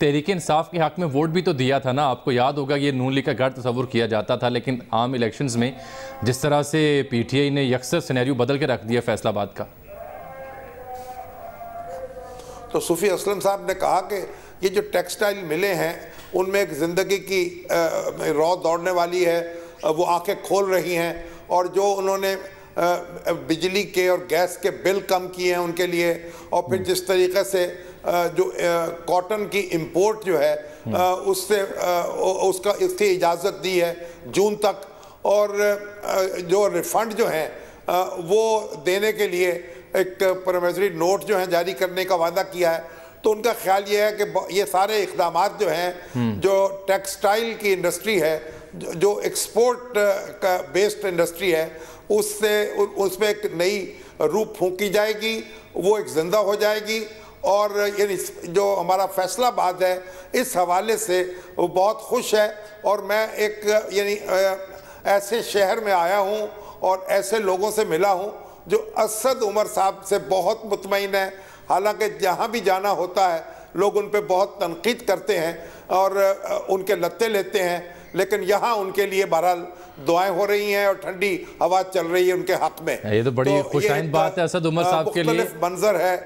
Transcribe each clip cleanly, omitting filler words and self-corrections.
تحریک انصاف کے حق میں ووٹ بھی تو دیا تھا نا. آپ کو یاد ہوگا یہ نون لیگ کا گھر تصور کیا جاتا تھا, لیکن عام الیکشنز میں جس طرح سے پی ٹی آئی نے یکسر سینیریو بدل کے رکھ دیا فیصل آباد کا. تو صوفی اسلم صاحب نے کہا کہ یہ جو ٹیکسٹائل ملیں ہیں ان میں ایک زندگی کی رو دوڑنے والی ہے, وہ آنکھیں کھول رہی ہیں, اور جو انہوں نے بجلی کے اور گیس کے بل کم کیے ہیں ان کے لیے, اور پھر جس طریقے سے جو کاٹن کی امپورٹ جو ہے اس کی اجازت دی ہے جون تک, اور جو ریفنڈ جو ہیں وہ دینے کے لیے ایک پرومیسری نوٹ جو ہیں جاری کرنے کا وعدہ کیا ہے. تو ان کا خیال یہ ہے کہ یہ سارے اقدامات جو ہیں جو ٹیکسٹائل کی انڈسٹری ہے, جو ایکسپورٹ کا بیسڈ انڈسٹری ہے, اس میں ایک نئی روح پھونکی جائے گی, وہ ایک زندہ ہو جائے گی. اور یعنی جو ہمارا فیصل آباد ہے اس حوالے سے وہ بہت خوش ہے, اور میں ایک یعنی ایسے شہر میں آیا ہوں اور ایسے لوگوں سے ملا ہوں جو اسد عمر صاحب سے بہت مطمئن ہے. حالانکہ جہاں بھی جانا ہوتا ہے لوگ ان پہ بہت تنقید کرتے ہیں اور ان کے لتے لیتے ہیں, لیکن یہاں ان کے لیے بہرحال دعائیں ہو رہی ہیں اور ٹھنڈی ہوا چل رہی ہے ان کے حق میں. یہ تو بڑی خوشائند بات ہے اسد عمر صاحب کے لیے, مختلف منظر ہے.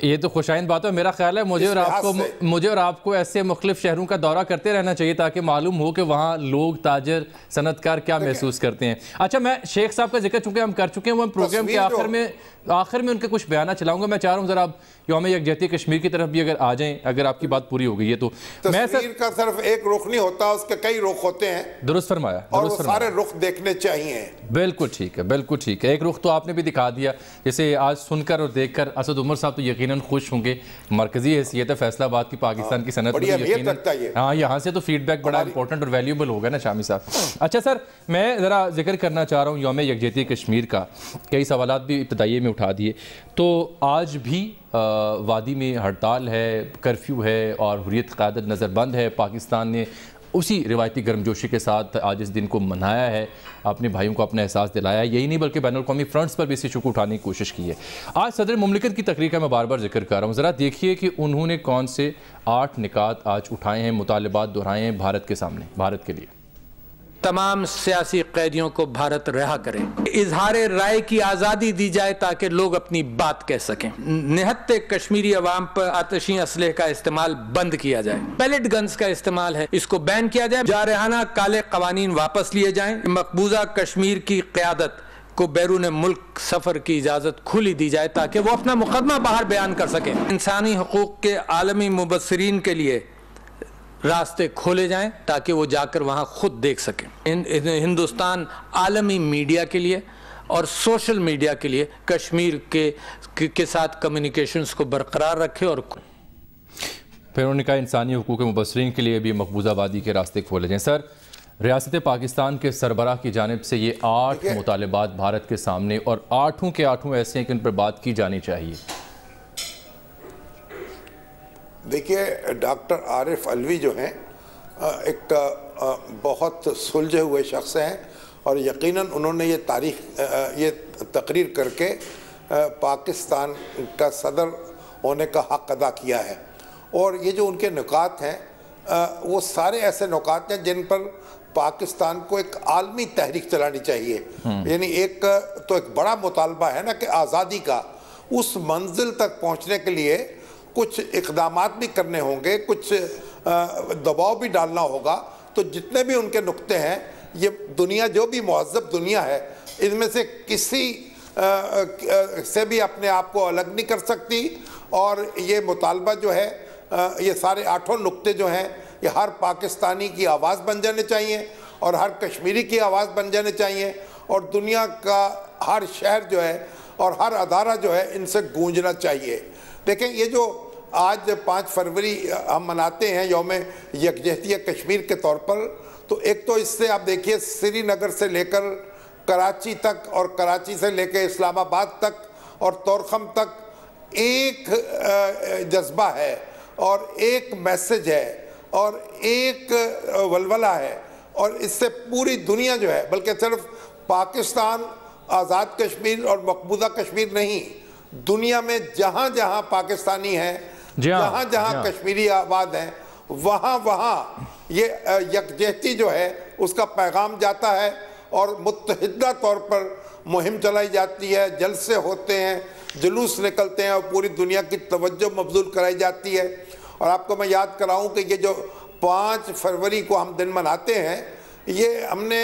یہ تو خوشائند بات ہے. میرا خیال ہے مجھے اور آپ کو ایسے مختلف شہروں کا دورہ کرتے رہنا چاہیے تاکہ معلوم ہو کہ وہاں لوگ, تاجر, صنعت کار کیا محسوس کرتے ہیں. اچھا, میں شیخ صاحب کا ذکر چونکہ ہم کر چکے ہیں, وہ پروگرام کے آخر میں ان کے کچھ بیانات چلاؤں گا. میں چاہ رہا ہوں ذرا آپ یوم یکجہتی کشمیر کی طرف بھی اگر آ جائیں, اگر آپ کی بات پوری ہو گئی ہے تو. تصویر کا صرف ایک رخ نہیں ہوتا, اس کے کئی رخ ہوتے ہیں. درست فرمایا, اور وہ سارے رخ دیکھنے چاہیے. بالکل ٹھیک ہے, بالکل ٹھیک ہے. ایک رخ تو آپ نے بھی دکھا دیا, جیسے آج سن کر اور دیکھ کر اسد عمر صاحب تو یقیناً خوش ہوں گے. مرکزی حیثیت ہے فیصل آباد کی پاکستان کی صنعت میں, ہاں یہاں سے تو فیڈ بیک بڑا امپورٹنٹ اور ویلیوبل ہوگا نا شامی صاحب. اچھا سر, میں ذرا ذکر کرنا چاہ رہا ہوں یوم یکجہتی کشمیر کا. کئی سوالات بھی ابتدائی میں اٹھا دیے. تو آج بھی وادی میں ہڑتال ہے, کرفیو ہے اور حریت قیادت نظر بند ہے. پاکستان نے اسی روایتی گرمجوشی کے ساتھ آج اس دن کو منایا ہے, اپنے بھائیوں کو اپنا احساس دلایا ہے. یہی نہیں بلکہ بین الاقوامی فرنٹس پر بھی اس ایشو کو اٹھانے کی کوشش کی ہے. آج صدر مملکت کی تقریر کا میں بار بار ذکر کر رہا ہوں, ذرا دیکھیے کہ انہوں نے کون سے 8 نکات آج اٹھائے ہیں, مطالبات دہرائے ہیں بھارت کے سامنے, بھارت کے لیے. تمام سیاسی قیدیوں کو بھارت رہا کرے, اظہار رائے کی آزادی دی جائے تاکہ لوگ اپنی بات کہہ سکیں, نہتے کشمیری عوام پر آتشی اسلحے کا استعمال بند کیا جائے, پیلٹ گنز کا استعمال ہے اس کو بین کیا جائے, جارحانہ کالے قوانین واپس لیے جائیں, مقبوضہ کشمیر کی قیادت کو بیرون ملک سفر کی اجازت کھلی دی جائے تاکہ وہ اپنا مقدمہ باہر بیان کر سکیں. انسانی حقوق کے عالمی مبصرین کے لیے راستے کھولے جائیں تاکہ وہ جا کر وہاں خود دیکھ سکیں. ہندوستان عالمی میڈیا کے لیے اور سوشل میڈیا کے لیے کشمیر کے ساتھ کمیونیکیشنز کو برقرار رکھے. اور پھر انہوں نے کہا انسانی حقوق مبصرین کے لیے بھی مقبوضہ وادی کے راستے کھولے جائیں. سر, ریاست پاکستان کے سربراہ کی جانب سے یہ 8 مطالبات بھارت کے سامنے, اور 8 کے 8 ایسے ہیں کہ ان پر بات کی جانی چاہیے. دیکھیے, ڈاکٹر عارف علوی جو ہیں ایک بہت سلجھے ہوئے شخص ہیں, اور یقیناً انہوں نے یہ تقریر کر کے پاکستان کا صدر ہونے کا حق ادا کیا ہے. اور یہ جو ان کے نکات ہیں وہ سارے ایسے نکات ہیں جن پر پاکستان کو ایک عالمی تحریک چلانی چاہیے. یعنی ایک بڑا مطالبہ ہے نا کہ آزادی کا, اس منزل تک پہنچنے کے لیے کچھ اقدامات بھی کرنے ہوں گے, کچھ دباؤ بھی ڈالنا ہوگا. تو جتنے بھی ان کے نقطے ہیں, یہ دنیا جو بھی مہذب دنیا ہے ان میں سے کسی سے بھی اپنے آپ کو الگ نہیں کر سکتی. اور یہ مطالبہ جو ہے, یہ سارے 8 نقطے جو ہیں, یہ ہر پاکستانی کی آواز بن جانے چاہیے اور ہر کشمیری کی آواز بن جانے چاہیے, اور دنیا کا ہر شہر جو ہے اور ہر ادارہ جو ہے ان سے گونجنا چاہیے. دیکھیں, یہ جو آج 5 فروری ہم مناتے ہیں یوم یکجہتی کشمیر کے طور پر, تو ایک تو اس سے آپ دیکھیے سری نگر سے لے کر کراچی تک اور کراچی سے لے کے اسلام آباد تک اور طورخم تک ایک جذبہ ہے اور ایک میسج ہے اور ایک ولولہ ہے. اور اس سے پوری دنیا جو ہے, بلکہ صرف پاکستان آزاد کشمیر اور مقبوضہ کشمیر نہیں, دنیا میں جہاں جہاں پاکستانی ہیں, جہاں جہاں کشمیری آباد ہیں, وہاں یہ یکجہتی جو ہے اس کا پیغام جاتا ہے اور متحدہ طور پر مہم چلائی جاتی ہے، جلسے ہوتے ہیں، جلوس نکلتے ہیں اور پوری دنیا کی توجہ مبذول کرائی جاتی ہے۔ اور آپ کو میں یاد کراؤں کہ یہ جو 5 فروری کو ہم دن مناتے ہیں، یہ ہم نے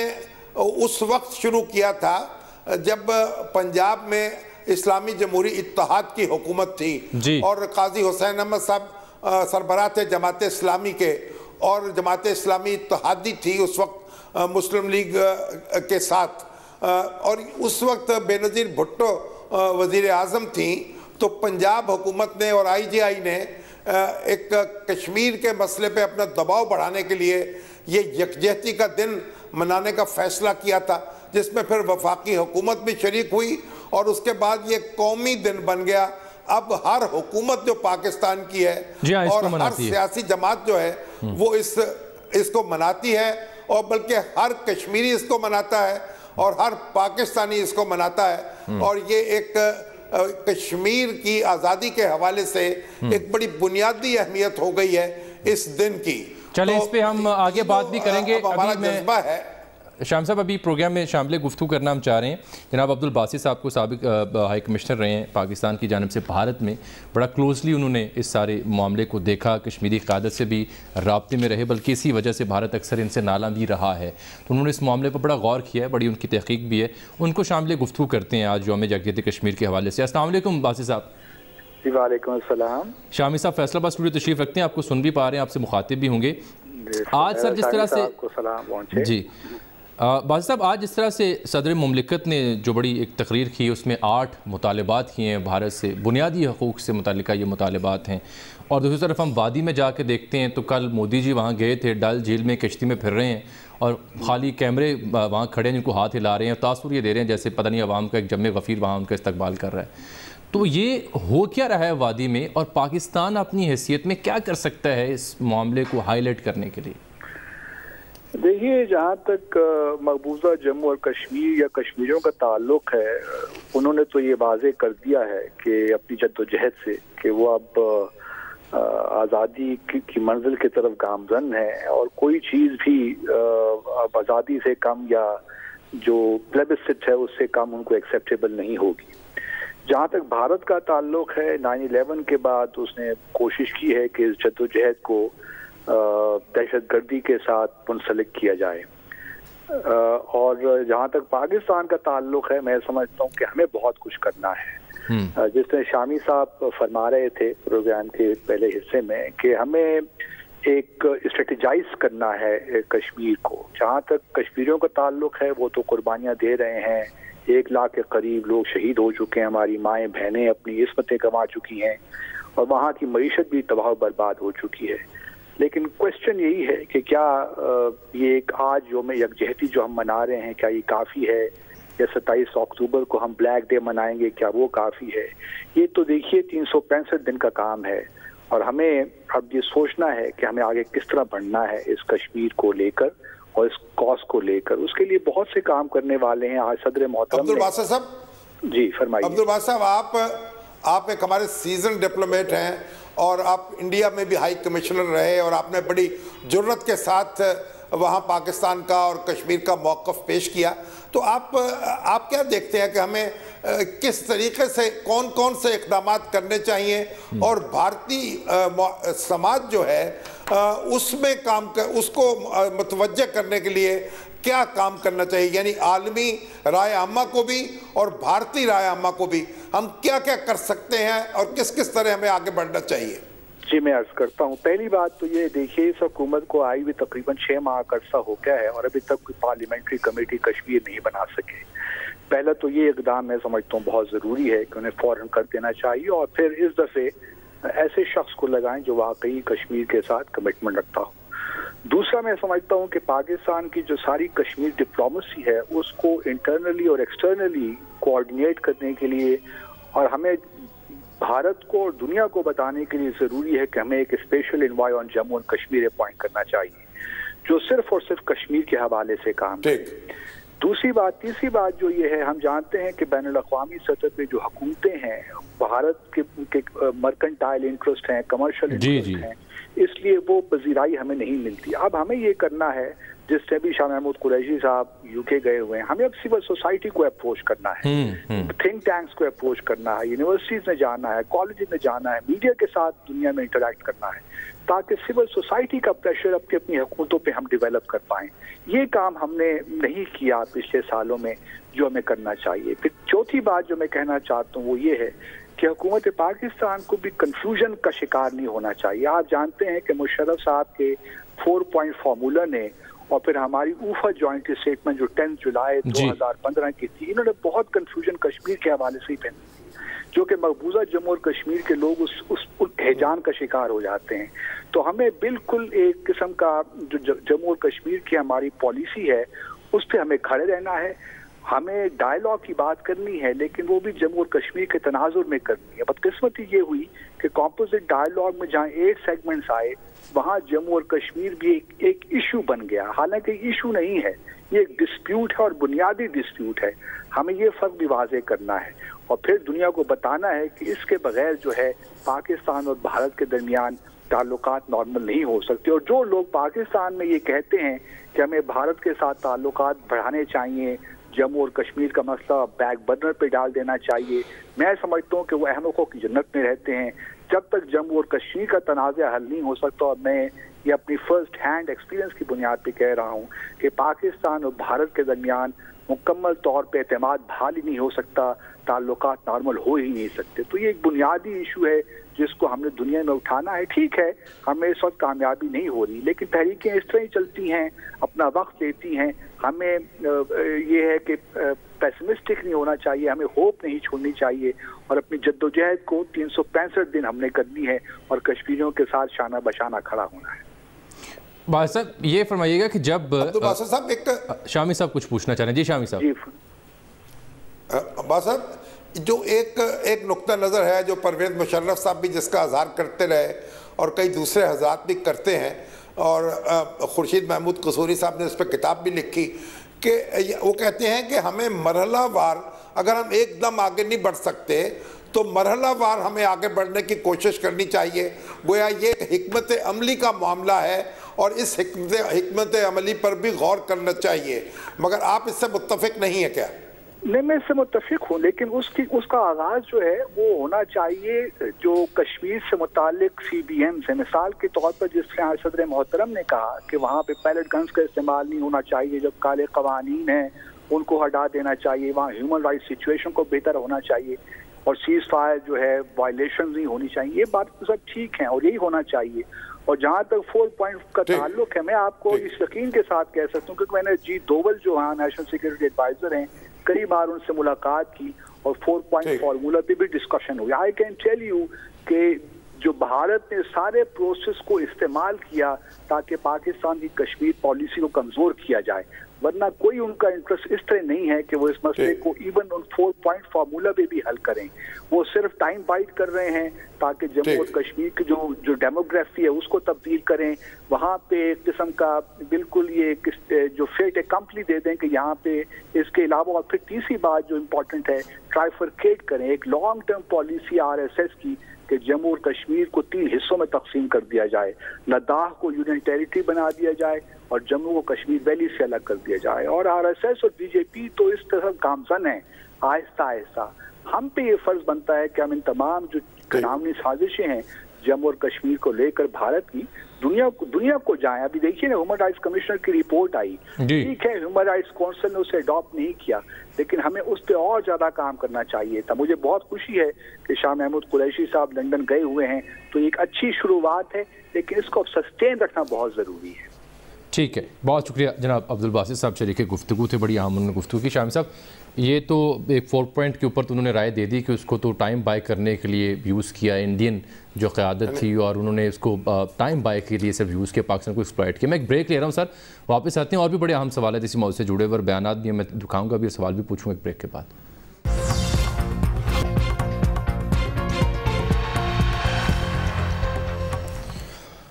اس وقت شروع کیا تھا جب پنجاب میں اسلامی جمہوری اتحاد کی حکومت تھی اور قاضی حسین احمد صاحب سربراہ تھے جماعت اسلامی کے، اور جماعت اسلامی اتحادی تھی اس وقت مسلم لیگ کے ساتھ، اور اس وقت بے نظیر بھٹو وزیر اعظم تھیں۔ تو پنجاب حکومت نے اور IGI نے ایک کشمیر کے مسئلے پہ اپنا دباؤ بڑھانے کے لیے یہ یکجہتی کا دن منانے کا فیصلہ کیا تھا، جس میں پھر وفاقی حکومت بھی شریک ہوئی اور اس کے بعد یہ قومی دن بن گیا۔ اب ہر حکومت جو پاکستان کی ہے اور ہر سیاسی جماعت جو ہے وہ اس کو مناتی ہے، اور بلکہ ہر کشمیری اس کو مناتا ہے اور ہر پاکستانی اس کو مناتا ہے، اور یہ ایک کشمیر کی آزادی کے حوالے سے ایک بڑی بنیادی اہمیت ہو گئی ہے اس دن کی۔ چلیں اس پہ ہم آگے بات بھی کریں گے۔ ہمارا جذبہ ہے شام صاحب، ابھی پروگرام میں شامل گفتگو کرنا ہم چاہ رہے ہیں جناب عبدالباسط صاحب کو، سابق ہائی کمشنر رہے ہیں پاکستان کی جانب سے بھارت میں، بڑا کلوزلی انہوں نے اس سارے معاملے کو دیکھا، کشمیری قیادت سے بھی رابطے میں رہے، بلکہ اسی وجہ سے بھارت اکثر ان سے نالاں بھی رہا ہے، تو انہوں نے اس معاملے پر بڑا غور کیا ہے، بڑی ان کی تحقیق بھی ہے، ان کو شامل گفتگو کرتے ہیں آج یوم یکجہتی کشمیر کے حوالے سے۔ السلام علیکم باسط صاحب۔ جی وعلیکم السلام۔ شامی صاحب فیصل آباد اسٹوڈیو تشریف رکھتے ہیں، آپ کو سن بھی پا رہے ہیں، آپ سے مخاطب بھی ہوں گے آج سر، جس طرح سے جی باسط صاحب آج جس طرح سے صدر مملکت نے جو بڑی ایک تقریر کی، اس میں 8 مطالبات کیے ہیں بھارت سے، بنیادی حقوق سے متعلقہ یہ مطالبات ہیں، اور دوسری طرف ہم وادی میں جا کے دیکھتے ہیں تو کل مودی جی وہاں گئے تھے، ڈل جھیل میں کشتی میں پھر رہے ہیں اور خالی کیمرے وہاں کھڑے ہیں جن کو ہاتھ ہلا رہے ہیں، تاثر یہ دے رہے ہیں جیسے پتہ نہیں عوام کا ایک جمع غفیر وہاں ان کا استقبال کر رہا ہے۔ تو یہ ہو کیا رہا ہے وادی میں، اور پاکستان اپنی حیثیت میں کیا کر سکتا ہے اس معاملے کو ہائی لائٹ کرنے کے لیے؟ دیکھیے، جہاں تک مقبوضہ جموں اور کشمیر یا کشمیریوں کا تعلق ہے، انہوں نے تو یہ واضح کر دیا ہے کہ اپنی جدوجہد سے کہ وہ اب آزادی کی منزل کی طرف گامزن ہے، اور کوئی چیز بھی اب آزادی سے کم یا جو پلیبسسٹ ہے اس سے کم ان کو ایکسیپٹیبل نہیں ہوگی۔ جہاں تک بھارت کا تعلق ہے، 9/11 کے بعد اس نے کوشش کی ہے کہ اس جدوجہد کو دہشت گردی کے ساتھ منسلک کیا جائے، اور جہاں تک پاکستان کا تعلق ہے، میں سمجھتا ہوں کہ ہمیں بہت کچھ کرنا ہے۔ جس طرح شامی صاحب فرما رہے تھے پروگرام کے پہلے حصے میں کہ ہمیں ایک اسٹریٹجائز کرنا ہے کشمیر کو۔ جہاں تک کشمیریوں کا تعلق ہے، وہ تو قربانیاں دے رہے ہیں، 1 لاکھ کے قریب لوگ شہید ہو چکے ہیں، ہماری مائیں بہنیں اپنی عصمتیں گنوا چکی ہیں، اور وہاں کی معیشت بھی تباہ و برباد ہو چکی ہے۔ لیکن کوشچن یہی ہے کہ کیا یہ ایک آج یوم یکجہتی جو ہم منا رہے ہیں، کیا یہ کافی ہے، یا 27 اکتوبر کو ہم بلیک ڈے منائیں گے، کیا وہ کافی ہے؟ یہ تو دیکھیے 365 دن کا کام ہے، اور ہمیں اب یہ سوچنا ہے کہ ہمیں آگے کس طرح بڑھنا ہے اس کشمیر کو لے کر اور اس کاز کو لے کر۔ اس کے لیے بہت سے کام کرنے والے ہیں۔ آج صدر محترم عبدالباسط صاحب، جی فرمائیے۔ عبدالباسط صاحب، آپ ایک ہمارے سیزن ڈپلومیٹ ہیں، اور آپ انڈیا میں بھی ہائی کمشنر رہے، اور آپ نے بڑی جرت کے ساتھ وہاں پاکستان کا اور کشمیر کا موقف پیش کیا، تو آپ کیا دیکھتے ہیں کہ ہمیں کس طریقے سے کون سے اقدامات کرنے چاہیے، اور بھارتی سماج جو ہے اس میں اس کو متوجہ کرنے کے لیے کیا کام کرنا چاہیے؟ یعنی عالمی رائے عامہ کو بھی اور بھارتی رائے عامہ کو بھی ہم کیا کر سکتے ہیں، اور کس طرح ہمیں آگے بڑھنا چاہیے؟ جی میں عرض کرتا ہوں۔ پہلی بات تو یہ دیکھیے، اس حکومت کو آئی بھی تقریباً 6 ماہ کا عرصہ ہو گیا ہے، اور ابھی تک کوئی پارلیمنٹری کمیٹی کشمیر نہیں بنا سکے۔ پہلا تو یہ اقدام میں سمجھتا ہوں بہت ضروری ہے کہ انہیں فوراً کر دینا چاہیے، اور پھر اس دفعے ایسے شخص کو لگائیں جو واقعی کشمیر کے ساتھ کمٹمنٹ رکھتا ہو۔ دوسرا میں سمجھتا ہوں کہ پاکستان کی جو ساری کشمیر ڈپلومیسی ہے اس کو انٹرنلی اور ایکسٹرنلی کوآرڈینیٹ کرنے کے لیے، اور ہمیں بھارت کو اور دنیا کو بتانے کے لیے ضروری ہے کہ ہمیں ایک special envoy on Jammu and Kashmir appoint کرنا چاہیے، جو صرف اور صرف کشمیر کے حوالے سے کام کرے۔ تیسری بات جو یہ ہے، ہم جانتے ہیں کہ بین الاقوامی سطح پہ جو حکومتیں ہیں، بھارت کے مرکنٹائل انٹرسٹ ہیں، کمرشل انٹرسٹ ہیں، اس لیے وہ پذیرائی ہمیں نہیں ملتی. اب ہمیں یہ کرنا ہے، جس سے بھی شاہ محمود قریشی صاحب UK گئے ہوئے ہیں، ہمیں اب سول سوسائٹی کو اپروچ کرنا ہے، تھنک ٹینکس کو اپروچ کرنا ہے، یونیورسٹیز میں جانا ہے، کالجز میں جانا ہے، میڈیا کے ساتھ دنیا میں انٹریکٹ کرنا ہے، تاکہ سول سوسائٹی کا پریشر اپنی حکومتوں پہ ہم ڈیولپ کر پائیں. یہ کام ہم نے نہیں کیا پچھلے سالوں میں، جو ہمیں کرنا چاہیے. پھر چوتھی بات جو میں کہنا چاہتا ہوں وہ یہ ہے کہ حکومت پاکستان کو بھی کنفیوژن کا شکار نہیں ہونا چاہیے. آپ جانتے ہیں کہ مشرف صاحب کے 4 پوائنٹ فارمولا نے اور پھر ہماری اوفا جوائنٹ اسٹیٹمنٹ جو 10 جولائی 2015 کی تھی، انہوں نے بہت کنفیوژن کشمیر کے حوالے سے ہی پہنی تھی، جو کہ مقبوضہ جموں اور کشمیر کے لوگ اس ہیجان کا شکار ہو جاتے ہیں. تو ہمیں بالکل ایک قسم کا جو جموں اور کشمیر کی ہماری پالیسی ہے اس پہ ہمیں کھڑے رہنا ہے. ہمیں ڈائیلاگ کی بات کرنی ہے، لیکن وہ بھی جموں اور کشمیر کے تناظر میں کرنی ہے. بدقسمتی یہ ہوئی کہ کمپوزٹ ڈائیلاگ میں جہاں 8 سیگمنٹس آئے، وہاں جموں اور کشمیر بھی ایک ایشو بن گیا. حالانکہ ایشو نہیں ہے، یہ ایک ڈسپیوٹ ہے اور بنیادی ڈسپیوٹ ہے. ہمیں یہ فرق بھی واضح کرنا ہے اور پھر دنیا کو بتانا ہے کہ اس کے بغیر جو ہے پاکستان اور بھارت کے درمیان تعلقات نارمل نہیں ہو سکتے. اور جو لوگ پاکستان میں یہ کہتے ہیں کہ ہمیں بھارت کے ساتھ تعلقات بڑھانے چاہیے، جموں اور کشمیر کا مسئلہ بیک برنر پہ ڈال دینا چاہیے، میں سمجھتا ہوں کہ وہ احمقوں کی جنت میں رہتے ہیں. جب تک جموں اور کشمیر کا تنازع حل نہیں ہو سکتا، اور میں یہ اپنی فرسٹ ہینڈ ایکسپیرینس کی بنیاد پہ کہہ رہا ہوں کہ پاکستان اور بھارت کے درمیان مکمل طور پہ اعتماد بحال ہی نہیں ہو سکتا، تعلقات نارمل ہو ہی نہیں سکتے. تو یہ ایک بنیادی ایشو ہے جس کو ہم نے دنیا میں اٹھانا ہے. ٹھیک ہے، ہمیں اس وقت کامیابی نہیں ہو رہی، لیکن تحریکیں اس طرح ہی چلتی ہیں، اپنا وقت لیتی ہیں. ہمیں یہ ہے کہ پیسمسٹک نہیں ہونا چاہیے، ہمیں ہوپ نہیں چھوڑنی چاہیے، اور اپنی جدوجہد کو 365 دن ہم نے کرنی ہے اور کشمیریوں کے ساتھ شانہ بشانہ کھڑا ہونا ہے. باسط صاحب یہ فرمائیے گا کہ جب باسط صاحب ایک شامی صاحب کچھ پوچھنا چاہ رہے ہیں. جی شامی صاحب. جی باسط صاحب، جو ایک نقطہ نظر ہے جو پرویز مشرف صاحب بھی جس کا اظہار کرتے رہے اور کئی دوسرے حضرات بھی کرتے ہیں، اور خورشید محمود قصوری صاحب نے اس پہ کتاب بھی لکھی، کہ وہ کہتے ہیں کہ ہمیں مرحلہ وار، اگر ہم ایک دم آگے نہیں بڑھ سکتے تو مرحلہ وار ہمیں آگے بڑھنے کی کوشش کرنی چاہیے. گویا یہ حکمت عملی کا معاملہ ہے اور اس حکمت عملی پر بھی غور کرنا چاہیے. مگر آپ اس سے متفق نہیں ہیں کیا؟ نہیں، میں اس سے متفق ہوں، لیکن اس کا آغاز جو ہے وہ ہونا چاہیے جو کشمیر سے متعلق CBMs ہے. مثال کے طور پر جس طرح صدر محترم نے کہا کہ وہاں پہ پیلٹ گنز کا استعمال نہیں ہونا چاہیے، جب کالے قوانین ہیں ان کو ہٹا دینا چاہیے، وہاں ہیومن رائٹ سچویشن کو بہتر ہونا چاہیے، اور سیز فائر جو ہے وائلیشن نہیں ہونی چاہیے. یہ بات سب ٹھیک ہیں اور یہی ہونا چاہیے. اور جہاں تک 4 پوائنٹ کا تعلق ہے، میں آپ کو اس یقین کے ساتھ کہہ سکتا ہوں، کیونکہ میں نے جی دوول جو ہاں نیشنل سیکورٹی ایڈوائزر ہیں، کئی بار ان سے ملاقات کی اور 4 پوائنٹ فارمولا پہ بھی ڈسکشن ہوئی. آئی کین ٹیل یو کہ جو بھارت نے سارے پروسیس کو استعمال کیا تاکہ پاکستان کی کشمیر پالیسی کو کمزور کیا جائے، ورنہ کوئی ان کا انٹرسٹ اس طرح نہیں ہے کہ وہ اس مسئلے کو ایون ان 4 پوائنٹ فارمولا پہ بھی حل کریں. وہ صرف ٹائم بائٹ کر رہے ہیں تاکہ جموں اور کشمیر کی جو ڈیموگرافی ہے اس کو تبدیل کریں، وہاں پہ ایک قسم کا بالکل یہ جو فیٹ کمپلی دے دیں کہ یہاں پہ اس کے علاوہ. اور پھر تیسری بات جو امپورٹنٹ ہے، ٹرائیفرکیٹ کریں، ایک لانگ ٹرم پالیسی RSS کی کہ جموں اور کشمیر کو 3 حصوں میں تقسیم کر دیا جائے، لداخ کو یونین ٹیریٹری بنا دیا جائے اور جموں کو کشمیر ویلی سے الگ کر دیا جائے. اور RSS اور BJP تو اس طرح گامزن ہیں آہستہ آہستہ. ہم پہ یہ فرض بنتا ہے کہ ہم ان تمام جو قانونی سازشیں ہیں جموں اور کشمیر کو لے کر بھارت کی دنیا کو جائیں. ابھی دیکھیے نا، ہیومن رائٹس کمشنر کی رپورٹ آئی، ٹھیک ہے ہیومن رائٹس کونسل نے اسے اڈاپٹ نہیں کیا، لیکن ہمیں اس پہ اور زیادہ کام کرنا چاہیے تھا. مجھے بہت خوشی ہے کہ شاہ محمود قریشی صاحب لنڈن گئے ہوئے ہیں، تو ایک اچھی شروعات ہے، لیکن اس کو سسٹین رکھنا بہت ضروری ہے. ٹھیک ہے، بہت شکریہ جناب عبدالباسط صاحب، شریک گفتگو تھے، بڑی اہم انہوں نے گفتگو کی. شامی صاحب، یہ تو ایک 4 پوائنٹ کے اوپر تو انہوں نے رائے دے دی کہ اس کو تو ٹائم بائی کرنے کے لیے یوز کیا، انڈین جو قیادت تھی، اور انہوں نے اس کو ٹائم بائی کے لیے صرف یوز کیا، پاکستان کو ایکسپلائٹ کیا. میں ایک بریک لے رہا ہوں سر، واپس آتے ہیں، اور بھی بڑے اہم سوالات اسی موضوع سے جڑے ہوئے اور بیانات بھی میں دکھاؤں گا، بھی سوال بھی پوچھوں ایک بریک کے بعد.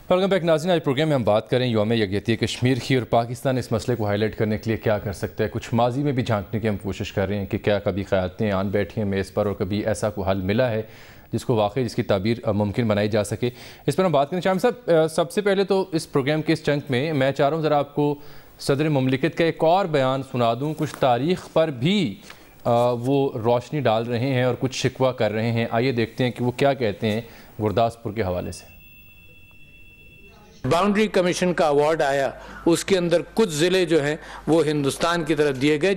ویلکم بیک ناظرین. آج پروگرام میں ہم بات کریں یوم یکجہتی کشمیر کی، اور پاکستان اس مسئلے کو ہائی لائٹ کرنے کے لیے کیا کر سکتا ہے. کچھ ماضی میں بھی جھانکنے کی ہم کوشش کر رہے ہیں کہ کیا کبھی قیادتیں آن بیٹھی ہیں میز پر اور کبھی ایسا کوئی حل ملا ہے جس کو واقعی جس کی تعبیر ممکن بنائی جا سکے. اس پر ہم بات کریں. شامی صاحب, سب سے پہلے تو اس پروگرام کے اس چنک میں میں چاہ رہا ہوں ذرا آپ کو صدر مملکت کا ایک اور بیان سنا دوں. کچھ تاریخ پر بھی وہ روشنی ڈال رہے ہیں اور کچھ شکوہ کر رہے ہیں. آئیے دیکھتے ہیں کہ وہ کیا کہتے ہیں گرداسپور کے حوالے سے. باؤنڈری کمیشن کا ایوارڈ آیا, اس کے اندر کچھ ضلع جو ہیں وہ ہندوستان کی طرف دیے گئے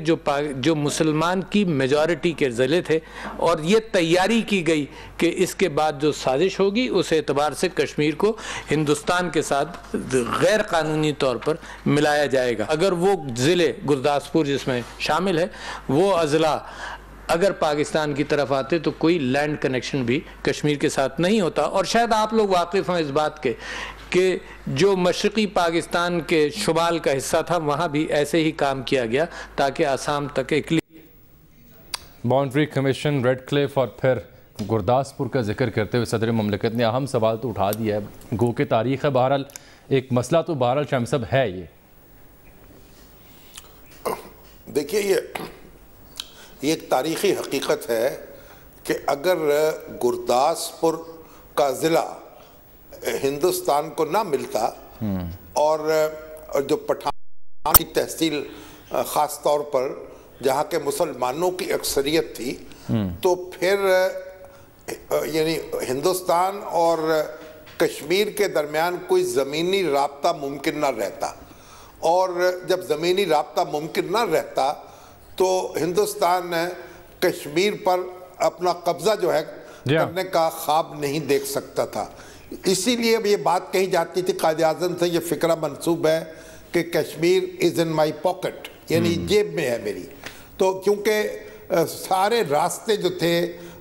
جو مسلمان کی میجورٹی کے ضلع تھے, اور یہ تیاری کی گئی کہ اس کے بعد جو سازش ہوگی اس اعتبار سے کشمیر کو ہندوستان کے ساتھ غیر قانونی طور پر ملایا جائے گا. اگر وہ ضلع گرداسپور جس میں شامل ہے وہ اضلاع اگر پاکستان کی طرف آتے تو کوئی لینڈ کنیکشن بھی کشمیر کے ساتھ نہیں ہوتا. اور شاید آپ لوگ واقف ہیں اس بات کے کہ جو مشرقی پاکستان کے شمال کا حصہ تھا وہاں بھی ایسے ہی کام کیا گیا تاکہ آسام تک ایک باؤنڈری کمیشن, ریڈ کلف اور پھر گرداسپور کا ذکر کرتے ہوئے صدر مملکت نے اہم سوال تو اٹھا دیا ہے. گو کہ تاریخ ہے, بہرحال ایک مسئلہ تو بہرحال شامی صاحب ہے. یہ دیکھیے یہ ایک تاریخی حقیقت ہے کہ اگر گرداسپور کا ضلع ہندوستان کو نہ ملتا اور جو پٹھان کی تحصیل خاص طور پر جہاں کے مسلمانوں کی اکثریت تھی, تو پھر یعنی ہندوستان اور کشمیر کے درمیان کوئی زمینی رابطہ ممکن نہ رہتا. اور جب زمینی رابطہ ممکن نہ رہتا تو ہندوستان کشمیر پر اپنا قبضہ جو ہے کرنے کا خواب نہیں دیکھ سکتا تھا. اسی لیے اب یہ بات کہی جاتی تھی, قائد اعظم سے یہ فکرہ منسوب ہے کہ کشمیر از ان مائی پاکٹ, یعنی جیب میں ہے میری. تو کیونکہ سارے راستے جو تھے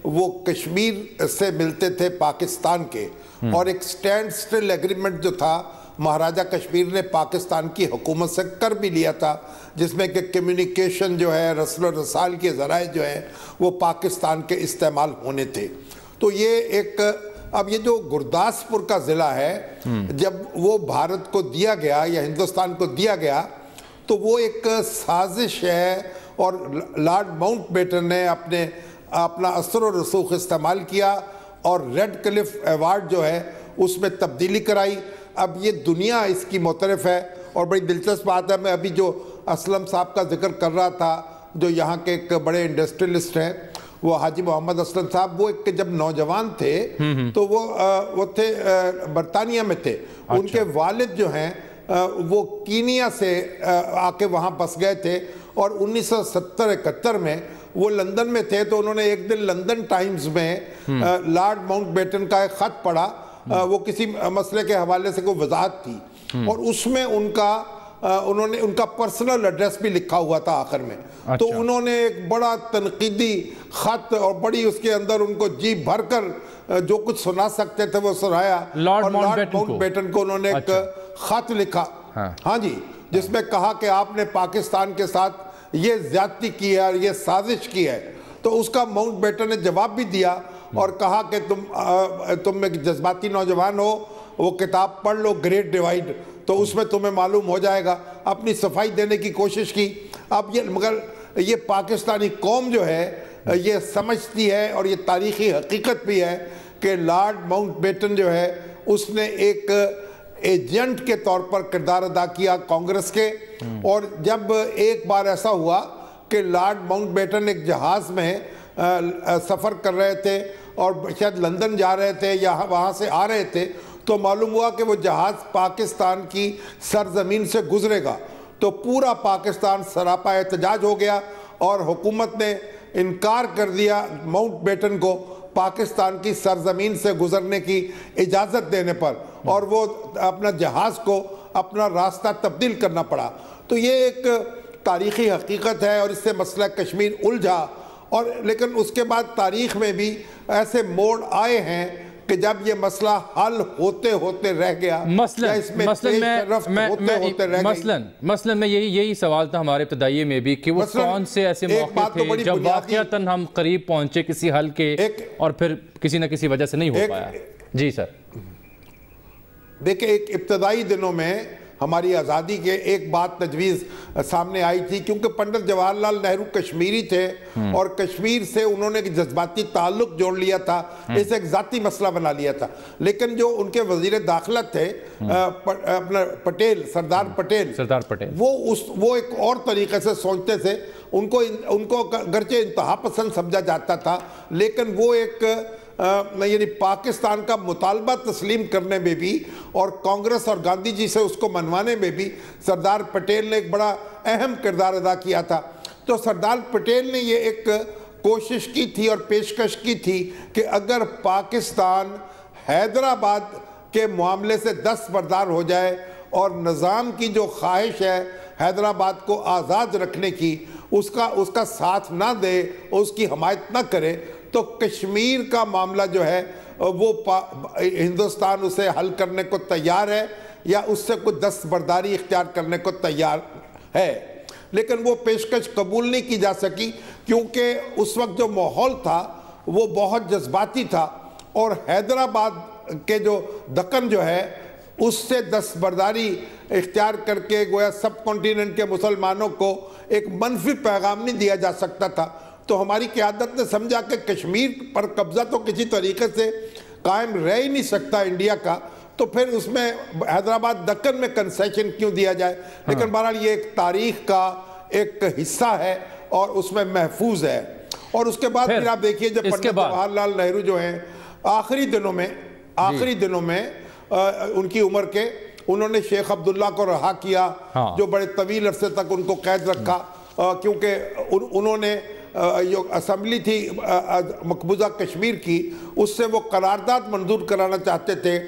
وہ کشمیر سے ملتے تھے پاکستان کے, اور ایک سٹینڈ سٹل ایگریمنٹ جو تھا مہاراجہ کشمیر نے پاکستان کی حکومت سے کر بھی لیا تھا, جس میں کہ کمیونیکیشن جو ہے, رسل و رسال کے ذرائع جو ہیں وہ پاکستان کے استعمال ہونے تھے. تو یہ ایک اب یہ جو گرداسپور کا ضلع ہے جب وہ بھارت کو دیا گیا یا ہندوستان کو دیا گیا تو وہ ایک سازش ہے, اور لارڈ ماؤنٹ بیٹن نے اپنا اثر و رسوخ استعمال کیا اور ریڈ کلف ایوارڈ جو ہے اس میں تبدیلی کرائی. اب یہ دنیا اس کی معترف ہے, اور بڑی دلچسپ بات ہے, میں ابھی جو اسلم صاحب کا ذکر کر رہا تھا جو یہاں کے ایک بڑے انڈسٹریلسٹ ہیں, وہ حاجی محمد اسلم صاحب, وہ ایک جب نوجوان تھے تو وہ تھے برطانیہ میں تھے. ان کے والد جو ہیں وہ کینیا سے آ کے وہاں بس گئے تھے, اور 1970-71 میں وہ لندن میں تھے. تو انہوں نے ایک دن لندن ٹائمز میں لارڈ ماؤنٹ بیٹن کا ایک خط پڑھا, وہ کسی مسئلے کے حوالے سے کوئی وضاحت تھی, اور اس میں انہوں نے ان کا پرسنل ایڈریس بھی لکھا ہوا تھا آخر میں. تو انہوں نے ایک بڑا تنقیدی خط اور بڑی اس کے اندر ان کو جی بھر کر جو کچھ سنا سکتے تھے وہ سنایا, اور لارڈ ماؤنٹ بیٹن کو انہوں نے ایک خط لکھا, ہاں جی, جس میں کہا کہ آپ نے پاکستان کے ساتھ یہ زیادتی کی ہے اور یہ سازش کی ہے. تو اس کا ماؤنٹ بیٹن نے جواب بھی دیا اور کہا کہ تم ایک جذباتی نوجوان ہو, وہ کتاب پڑھ لو گریٹ ڈیوائیڈ, تو اس میں تمہیں معلوم ہو جائے گا. اپنی صفائی دینے کی کوشش کی. اب مگر یہ پاکستانی قوم جو ہے یہ سمجھتی ہے, اور یہ تاریخی حقیقت بھی ہے کہ لارڈ ماؤنٹ بیٹن جو ہے اس نے ایک ایجنٹ کے طور پر کردار ادا کیا کانگریس کے. اور جب ایک بار ایسا ہوا کہ لارڈ ماؤنٹ بیٹن ایک جہاز میں سفر کر رہے تھے اور شاید لندن جا رہے تھے یا وہاں سے آ رہے تھے, تو معلوم ہوا کہ وہ جہاز پاکستان کی سرزمین سے گزرے گا. تو پورا پاکستان سراپا احتجاج ہو گیا, اور حکومت نے انکار کر دیا ماؤنٹ بیٹن کو پاکستان کی سرزمین سے گزرنے کی اجازت دینے پر, اور وہ اپنا جہاز کو اپنا راستہ تبدیل کرنا پڑا. تو یہ ایک تاریخی حقیقت ہے, اور اس سے مسئلہ کشمیر الجھا. اور لیکن اس کے بعد تاریخ میں بھی ایسے موڑ آئے ہیں کہ جب یہ مسئلہ حل ہوتے ہوتے رہ گیا, مثلا میں یہی سوال تھا ہمارے ابتدائیے میں بھی کہ وہ کون سے ایسے موقع تھے جب واقعتاً ہم قریب پہنچے کسی حل کے اور پھر کسی نہ کسی وجہ سے نہیں ہو پایا. جی سر. دیکھیں, ایک ابتدائی دنوں میں ہماری آزادی کے ایک بات تجویز سامنے آئی تھی، کیونکہ پنڈت جواہر لال نہرو کشمیری تھے اور کشمیر سے انہوں نے جذباتی تعلق جوڑ لیا تھا، اسے ایک ذاتی مسئلہ بنا لیا تھا. لیکن جو ان کے وزیر داخلہ تھے اپنا پٹیل، سردار پٹیل، وہ ایک اور طریقے سے سوچتے تھے. ان کو گرچہ انتہا پسند سمجھا جاتا تھا، لیکن وہ ایک یعنی پاکستان کا مطالبہ تسلیم کرنے میں بھی اور کانگریس اور گاندھی جی سے اس کو منوانے میں بھی سردار پٹیل نے ایک بڑا اہم کردار ادا کیا تھا. تو سردار پٹیل نے یہ ایک کوشش کی تھی اور پیشکش کی تھی کہ اگر پاکستان حیدرآباد کے معاملے سے دستبردار ہو جائے اور نظام کی جو خواہش ہے حیدرآباد کو آزاد رکھنے کی اس کا ساتھ نہ دے، اس کی حمایت نہ کرے، تو کشمیر کا معاملہ جو ہے وہ ہندوستان اسے حل کرنے کو تیار ہے یا اس سے کوئی دستبرداری اختیار کرنے کو تیار ہے. لیکن وہ پیشکش قبول نہیں کی جا سکی، کیونکہ اس وقت جو ماحول تھا وہ بہت جذباتی تھا اور حیدرآباد کے جو دکن جو ہے اس سے دستبرداری اختیار کر کے گویا سب کانٹیننٹ کے مسلمانوں کو ایک منفی پیغام نہیں دیا جا سکتا تھا. تو ہماری قیادت نے سمجھا کہ کشمیر پر قبضہ تو کسی طریقے سے قائم رہ ہی نہیں سکتا انڈیا کا، تو پھر اس میں حیدرآباد دکن میں کنسیشن کیوں دیا جائے. لیکن بہرحال یہ ایک تاریخ کا ایک حصہ ہے اور اس میں محفوظ ہے. اور اس کے بعد پھر آپ دیکھیے جب پنڈت جواہر لال نہرو جو ہیں آخری دنوں میں ان کی عمر کے انہوں نے شیخ عبداللہ کو رہا کیا، جو بڑے طویل عرصے تک ان کو قید رکھا، کیونکہ انہوں نے جو اسمبلی تھی مقبوضہ کشمیر کی اس سے وہ قرارداد منظور کرانا چاہتے تھے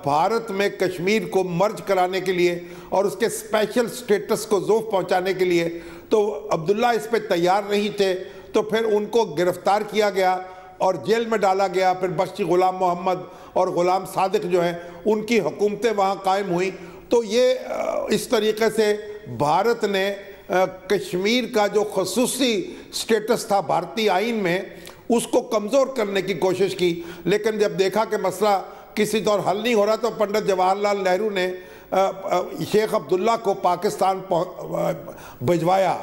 بھارت میں کشمیر کو مرج کرانے کے لیے اور اس کے اسپیشل سٹیٹس کو ذوق پہنچانے کے لیے. تو عبداللہ اس پہ تیار نہیں تھے، تو پھر ان کو گرفتار کیا گیا اور جیل میں ڈالا گیا. پھر بخشی غلام محمد اور غلام صادق جو ہیں ان کی حکومتیں وہاں قائم ہوئیں. تو یہ اس طریقے سے بھارت نے کشمیر کا جو خصوصی سٹیٹس تھا بھارتی آئین میں اس کو کمزور کرنے کی کوشش کی. لیکن جب دیکھا کہ مسئلہ کسی طور حل نہیں ہو رہا تو پنڈت جواہر لال نہرو نے شیخ عبداللہ کو پاکستان بھجوایا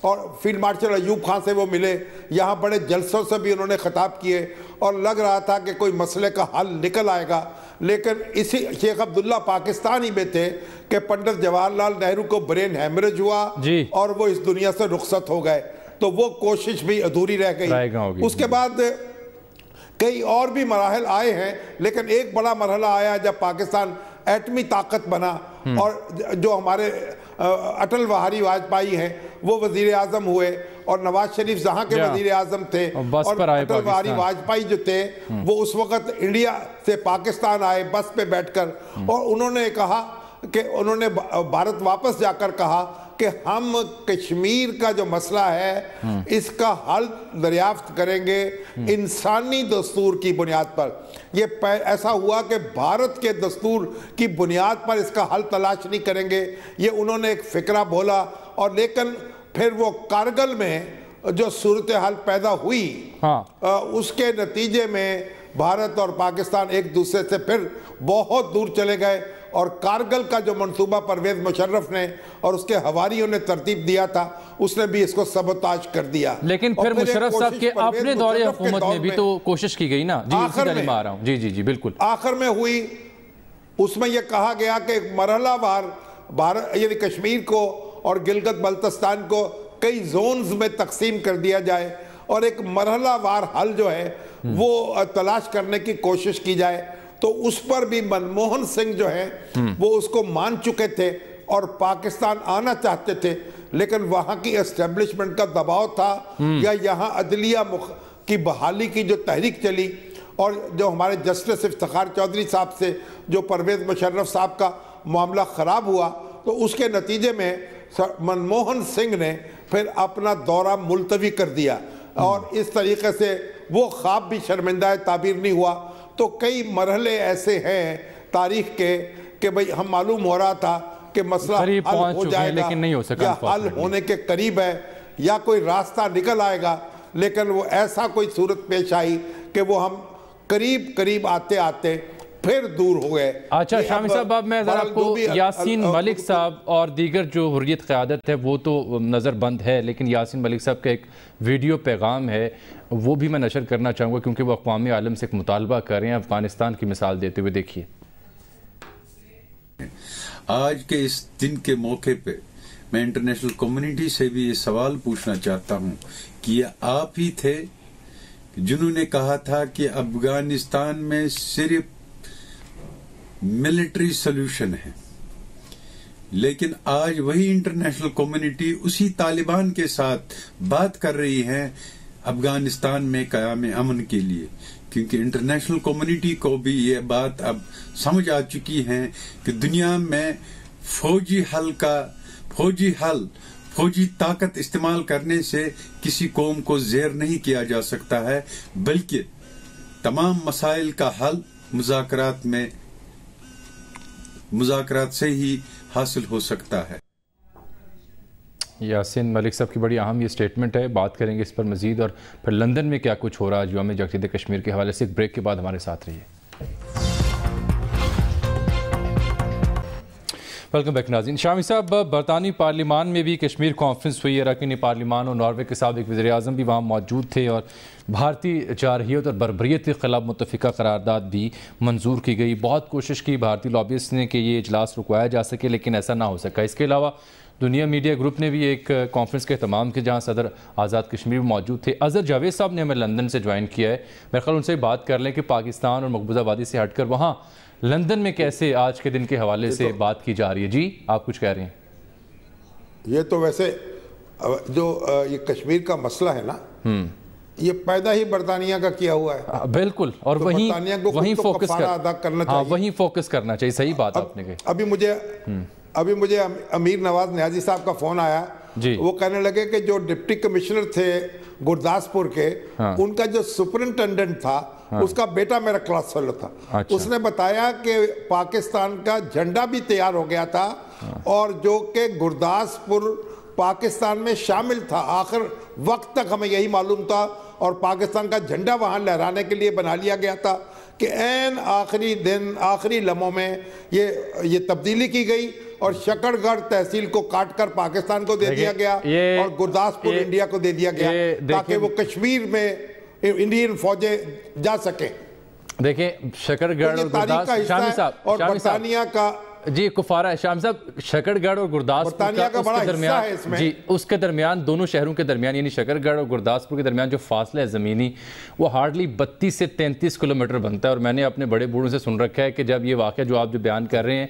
اور فیلڈ مارشل ایوب خان سے وہ ملے. یہاں بڑے جلسوں سے بھی انہوں نے خطاب کیے اور لگ رہا تھا کہ کوئی مسئلے کا حل نکل آئے گا. لیکن اسی شیخ عبداللہ پاکستان ہی میں تھے کہ پنڈت جواہر لال نہرو کو برین ہیمریج ہوا اور وہ اس دنیا سے رخصت ہو گئے. تو وہ کوشش بھی ادھوری رہ گئی. اس کے بعد کئی اور بھی مراحل آئے ہیں، لیکن ایک بڑا مرحلہ آیا جب پاکستان ایٹمی طاقت بنا اور جو ہمارے اٹل بہاری واجپئی ہیں وہ وزیر اعظم ہوئے اور نواز شریف جہاں کے وزیر اعظم تھے اور اٹل بہاری واجپئی جو تھے وہ اس وقت انڈیا سے پاکستان آئے بس پہ بیٹھ کر اور انہوں نے کہا کہ انہوں نے بھارت واپس جا کر کہا کہ ہم کشمیر کا جو مسئلہ ہے اس کا حل دریافت کریں گے انسانی دستور کی بنیاد پر. یہ ایسا ہوا کہ بھارت کے دستور کی بنیاد پر اس کا حل تلاش نہیں کریں گے، یہ انہوں نے ایک فکرہ بولا. اور لیکن پھر وہ کارگل میں جو صورتحال پیدا ہوئی اس کے نتیجے میں بھارت اور پاکستان ایک دوسرے سے پھر بہت دور چلے گئے اور کارگل کا جو منصوبہ پرویز مشرف نے اور اس کے حواریوں نے ترتیب دیا تھا اس نے بھی اس کو سبوتاژ کر دیا. لیکن پھر مشرف صاحب کے اپنے دور حکومت میں بھی تو کوشش کی گئی نا. جی بالکل آخر میں ہوئی. اس میں یہ کہا گیا کہ ایک مرحلہ وار یعنی کشمیر کو اور گلگت بلتستان کو کئی زونز میں تقسیم کر دیا جائے اور ایک مرحلہ وار حل جو ہے وہ تلاش کرنے کی کوشش کی جائے. تو اس پر بھی منموہن سنگھ جو ہیں وہ اس کو مان چکے تھے اور پاکستان آنا چاہتے تھے، لیکن وہاں کی اسٹیبلشمنٹ کا دباؤ تھا یا یہاں عدلیہ کی بحالی کی جو تحریک چلی اور جو ہمارے جسٹس افتخار چودھری صاحب سے جو پرویز مشرف صاحب کا معاملہ خراب ہوا تو اس کے نتیجے میں منموہن سنگھ نے پھر اپنا دورہ ملتوی کر دیا اور اس طریقے سے وہ خواب بھی شرمندہ تعبیر نہیں ہوا. تو کئی مرحلے ایسے ہیں تاریخ کے کہ بھئی ہم معلوم ہو رہا تھا کہ مسئلہ حل ہو جائے گا یا حل ہونے کے قریب ہے یا کوئی راستہ نکل آئے گا، لیکن وہ ایسا کوئی صورت پیش آئی کہ وہ ہم قریب آتے پھر دور ہو گئے. اچھا شامی صاحب، اب میں ذرا آپ کو یاسین ملک صاحب اور دیگر جو حریت قیادت ہے وہ تو نظر بند ہے، لیکن یاسین ملک صاحب کا ایک ویڈیو پیغام ہے وہ بھی میں نشر کرنا چاہوں گا کیونکہ وہ اقوام عالم سے ایک مطالبہ کر رہے ہیں افغانستان کی مثال دیتے ہوئے. دیکھیے. آج کے اس دن کے موقع پہ میں انٹرنیشنل کمیونٹی سے بھی یہ سوال پوچھنا چاہتا ہوں کہ یہ آپ ہی تھے جنہوں نے کہا تھا کہ افغانستان میں صرف ملٹری سولوشن ہے، لیکن آج وہی انٹرنیشنل کمیونٹی اسی طالبان کے ساتھ بات کر رہی ہے افغانستان میں قیام امن کے لیے، کیونکہ انٹرنیشنل کمیونٹی کو بھی یہ بات اب سمجھ آ چکی ہے کہ دنیا میں فوجی طاقت استعمال کرنے سے کسی قوم کو زیر نہیں کیا جا سکتا ہے، بلکہ تمام مسائل کا حل مذاکرات سے ہی حاصل ہو سکتا ہے. یاسین ملک صاحب کی بڑی اہم یہ سٹیٹمنٹ ہے، بات کریں گے اس پر مزید، اور پھر لندن میں کیا کچھ ہو رہا ہے یوم یکجہتی کشمیر کے حوالے سے. ایک بریک کے بعد ہمارے ساتھ رہیے. ویلکم بیک ناظرین. شامی صاحب، برطانوی پارلیمان میں بھی کشمیر کانفرنس ہوئی ہے، اراکین پارلیمان اور ناروے کے سابق وزیر اعظم بھی وہاں موجود تھے، اور بھارتی جارحیت اور بربریت کے خلاف متفقہ قرارداد بھی منظور کی گئی. بہت کوشش کی بھارتی لابیسٹ نے کہ یہ اجلاس رکوایا جا سکے، لیکن ایسا نہ ہو سکا. اس کے علاوہ دنیا میڈیا گروپ نے بھی ایک کانفرنس کا اہتمام کیا جہاں صدر آزاد کشمیر بھی موجود تھے. اظہر جاوید صاحب نے ہمیں لندن سے جوائن کیا ہے. میرے خیال ان سے بات کر لیں کہ پاکستان اور مقبوضہ وادی سے ہٹ کر وہاں لندن میں کیسے آج کے دن کے حوالے سے بات کی جا رہی ہے. جی آپ کچھ کہہ رہے ہیں. یہ تو ویسے جو یہ کشمیر کا مسئلہ ہے نا، یہ پیدا ہی برطانیہ کا کیا ہوا ہے. بالکل، اور وہیں فوکس کرنا چاہیے. صحیح بات آپ نے کہی. ابھی مجھے امیر نواز نیازی صاحب کا فون آیا، وہ کہنے لگے کہ جو ڈپٹی کمشنر تھے گرداسپور کے، ان کا جو سپرنٹینڈنٹ تھا اس کا بیٹا میرا کلاس فیلو تھا. اس نے بتایا کہ پاکستان کا جھنڈا بھی تیار ہو گیا تھا اور جو کہ گرداسپور پاکستان میں شامل تھا. آخر وقت تک ہمیں یہی معلوم تھا اور پاکستان کا جھنڈا وہاں لہرانے کے لیے بنا لیا گیا تھا کہ این آخری دن آخری لمحوں میں یہ تبدیلی کی گئی اور شکر گڑھ تحصیل کو کاٹ کر پاکستان کو دے دیا گیا اور گرداسپور انڈیا کو دے دیا گیا تاکہ وہ کشمیر میں انڈین فوجیں جا سکیں. دیکھیں شکر گڑھ اور گرداسپور اور برطانیہ کا جی کفارہ ہے. شام صاحب شکر گڑھ اور گرداسپور جی اس کے درمیان دونوں شہروں کے درمیان یعنی شکر گڑھ اور گرداسپور کے درمیان جو فاصلہ ہے زمینی وہ ہارڈلی 32 سے 33 کلومیٹر بنتا ہے. اور میں نے اپنے بڑے بوڑھوں سے سن رکھا ہے کہ جب یہ واقعہ جو آپ جو بیان کر رہے ہیں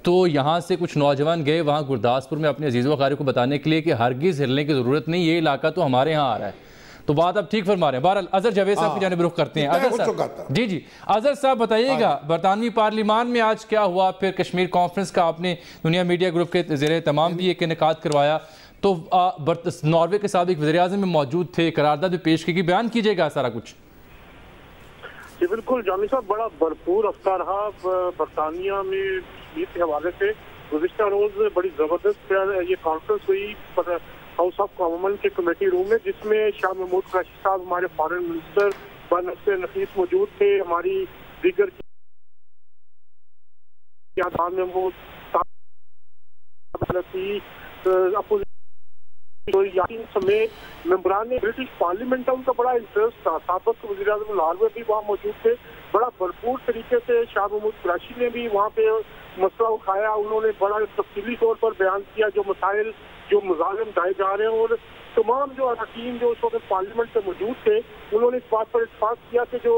تو یہاں سے کچھ نوجوان گئے وہاں گرداسپور میں اپنے عزیز و اقارب کو بتانے کے لیے کہ ہرگز ہلنے کی ضرورت نہیں، یہ علاقہ تو ہمارے ہاں آ رہا ہے. تو بات اب ٹھیک فرما رہے ہیں. بہرحال اظہر جاوید صاحب کی جانب رخ کرتے ہیں. اظہر صاحب جی اظہر صاحب بتائیے گا برطانوی پارلیمان میں آج کیا ہوا؟ پھر کشمیر کانفرنس کا آپ نے دنیا میڈیا گروپ کے زیر اہتمام بھی ایک انعقاد کروایا، تو ناروے کے سابق وزیر اعظم میں موجود تھے، قرارداد بھی پیش کی گئی. بیان کیجیے گا سارا کچھ. جی بالکل جامی صاحب، بڑا بھرپور ہفتہ رہا برطانیہ میں کشمیر کے حوالے سے. گزشتہ روز بڑی زبردست یہ کانفرنس ہوئی ہاؤس آف کامن کے کمیٹی روم میں، جس میں شاہ محمود قریشی صاحب ہمارے فارن منسٹر بنفسِ نفیس موجود تھے. ہماری دیگر سمیت ممبران برٹش پارلیمنٹ کا ان کا بڑا انٹرسٹ تھا. سابق وزیر اعظم ناروے بھی وہاں موجود تھے. بڑا بھرپور طریقے سے شاہ محمود قریشی نے بھی وہاں پہ مسئلہ اٹھایا. انہوں نے بڑا تفصیلی طور پر بیان کیا جو مسائل جو مظالم ڈائے جا رہے ہیں، اور تمام جو اراکین جو اس وقت پارلیمنٹ سے موجود تھے انہوں نے اس بات پر اتفاق کیا کہ جو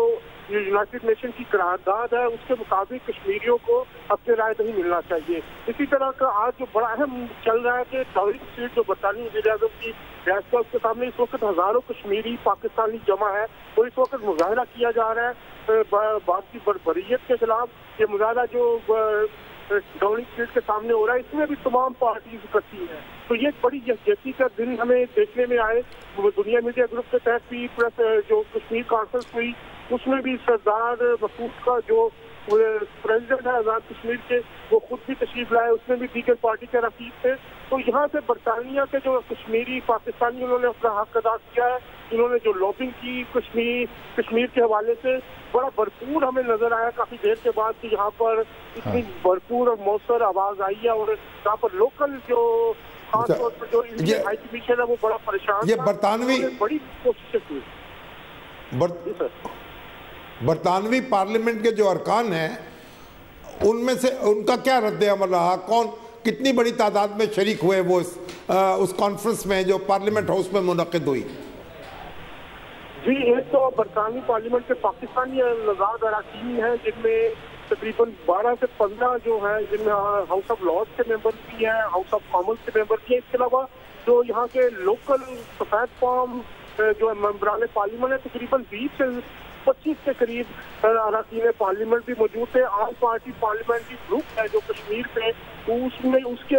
یونائٹڈ نیشن کی قرارداد ہے اس کے مطابق کشمیریوں کو اپنے رائے نہیں ملنا چاہیے. اسی طرح کا آج جو بڑا اہم چل رہا ہے کہ ڈاؤننگ اسٹریٹ جو برطانوی وزیر اعظم کی بحث کا اس کے سامنے اس وقت ہزاروں کشمیری پاکستانی جمع ہے اور اس وقت مظاہرہ کیا جا رہا ہے بات کی بربریت کے خلاف. یہ مظاہرہ جو ڈاؤننگ اسٹریٹ کے سامنے ہو رہا ہے اس میں بھی تمام پارٹیز اکٹھی ہیں. تو یہ بڑی یکجہتی کا دن ہمیں دیکھنے میں آئے. دنیا میڈیا گروپ کے تحت بھی پریس جو کشمیر کانفرنس ہوئی اس میں بھی سردار مسعود کا جو پریزیڈنٹ ہے آزاد کشمیر کے وہ خود بھی تشریف لائے، اس میں بھی دیگر پارٹی کے رفیق تھے. تو یہاں سے برطانیہ کے جو کشمیری پاکستانی انہوں نے اپنا حق ادا کیا ہے انہوں نے جو لابنگ کی کشمیر کے حوالے سے بڑا بھرپور ہمیں نظر آیا کافی دیر کے بعد کہ یہاں پر اتنی بھرپور اور مؤثر آواز آئی ہے، اور یہاں پر لوکل جو خاص طور پر جو انڈین ہائی کمیشن ہے وہ بڑا پریشان یہ بڑی کوششیں کی۔ برطانوی پارلیمنٹ کے جو ارکان ہیں ان میں سے ان کا کیا رد عمل رہا؟ کتنی بڑی تعداد میں شریک ہوئے وہ اس کانفرنس میں جو پارلیمنٹ ہاؤس میں منعقد ہوئی؟ جی، ایک تو برطانوی پارلیمنٹ کے پاکستانی نژاد اراکین ہیں جن میں تقریباً 12 سے 15 جو ہیں، جن میں ہاؤس آف لارڈز کے ممبر بھی ہیں، ہاؤس آف کامنز کے ممبر بھی ہیں۔ اس کے علاوہ جو یہاں کے لوکل سفید فارم جو ممبران پارلیمنٹ ہے، تقریباً 20 سے 25 کے قریب اراکین پارلیمنٹ بھی موجود تھے۔ عام پارٹی پارلیمنٹری گروپ ہے جو کشمیر پہ، اس کے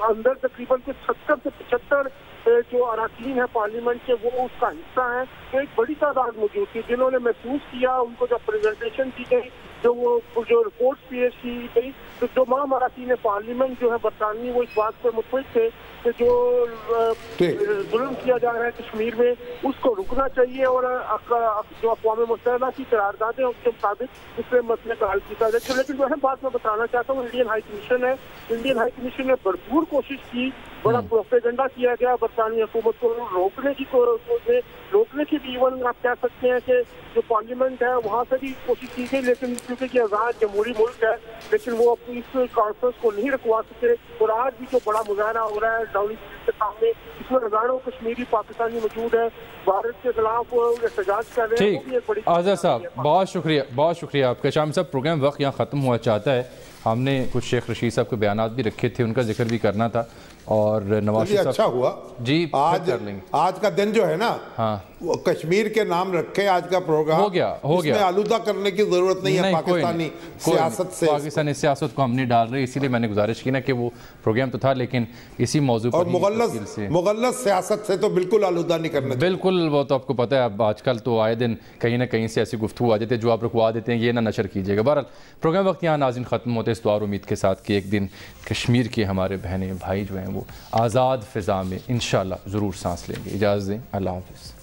اندر تقریباً 70 سے 75 جو اراکین ہیں پارلیمنٹ کے وہ اس کا حصہ ہیں۔ تو ایک بڑی تعداد موجود تھی جنہوں نے محسوس کیا، ان کو جب پریزنٹیشن کی گئی، جو رپورٹ پیش کی گئی، تو جو تمام اراکین پارلیمنٹ جو ہے برطانوی وہ اس بات پہ متفق تھے کہ جو ظلم کیا جا رہا ہے کشمیر میں اس کو رکنا چاہیے، اور جو اقوام متحدہ کی قراردادیں اس کے مطابق اس مسئلے کا حل کیا جائے۔ لیکن اہم بات میں بتانا چاہتا ہوں، انڈین ہائی کمیشن ہے، انڈین ہائی کمیشن نے بھرپور کوشش کی، بڑا پروپیگنڈا کیا گیا برطانوی حکومت کو روکنے کی بھی، ایون آپ کہہ سکتے ہیں کہ جو پارلیمنٹ ہے وہاں سے بھی کوشش کی گئی، لیکن کیونکہ یہ آزاد جمہوری ملک ہے لیکن وہ اپنی اس کانفرنس کو نہیں رکوا سکے۔ اور آج بھی جو بڑا مظاہرہ ہو رہا ہے ڈاؤننگ اسٹریٹ کے سامنے، اس میں ہزاروں کشمیری پاکستانی موجود ہے، بھارت کے خلاف احتجاج کر رہے ہیں۔ ٹھیک، آزاد صاحب بہت شکریہ آپ کا۔ شام صاحب پروگرام وقت یہاں ختم ہوا چاہتا ہے، ہم نے کچھ شیخ رشید صاحب کے بیانات بھی رکھے تھے، ان کا ذکر بھی کرنا تھا، اور نواز شریف اچھا ہوا جی آج کا دن جو ہے نا کشمیر کے نام رکھے، آج کا پروگرام ہو گیا اس میں آلودہ کرنے کی ضرورت نہیں ہے پاکستانی سیاست سے۔ پاکستانی سیاست کو ہم نہیں ڈال رہے، اسی لیے میں نے گزارش کی نا کہ وہ پروگرام تو تھا لیکن اسی موضوع پر، اور مغلظ سیاست سے تو بالکل آلودہ نہیں کرنا بالکل۔ وہ تو آپ کو پتہ ہے اب آج کل تو آئے دن کہیں نہ کہیں سے ایسی گفتگو آ جاتی ہے جو آپ رکوا دیتے ہیں، یہ نہ نشر کیجیے گا۔ بہرحال پروگرام وقت یہاں ناظرین ختم ہوتے، اس دعا اور امید کے ساتھ کہ ایک دن کشمیر کے ہمارے بہنیں بھائی جو ہیں وہ آزاد فضا میں انشاءاللہ ضرور سانس لیں گے۔ اجازت دیں، اللہ حافظ۔